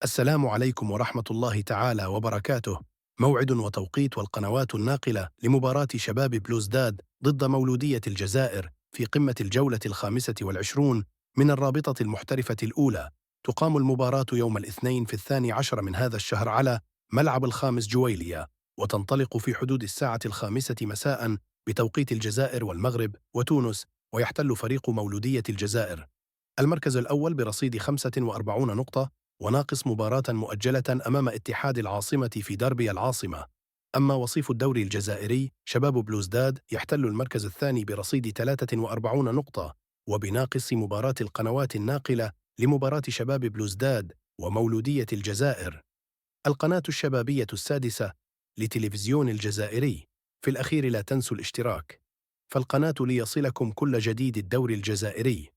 السلام عليكم ورحمة الله تعالى وبركاته. موعد وتوقيت والقنوات الناقلة لمباراة شباب بلوزداد ضد مولودية الجزائر في قمة الجولة ال25 من الرابطة المحترفة الأولى. تقام المباراة يوم الاثنين في 12 من هذا الشهر على ملعب الخامس جويلية، وتنطلق في حدود الساعة 5 مساء بتوقيت الجزائر والمغرب وتونس. ويحتل فريق مولودية الجزائر المركز الأول برصيد 45 نقطة، وناقص مباراة مؤجلة أمام اتحاد العاصمة في دربي العاصمة. أما وصيف الدوري الجزائري شباب بلوزداد يحتل المركز الثاني برصيد 43 نقطة، وبناقص مباراة القنوات الناقلة لمباراة شباب بلوزداد ومولودية الجزائر. القناة الشبابية السادسة لتلفزيون الجزائري. في الأخير لا تنسوا الاشتراك، فالقناة ليصلكم كل جديد الدوري الجزائري.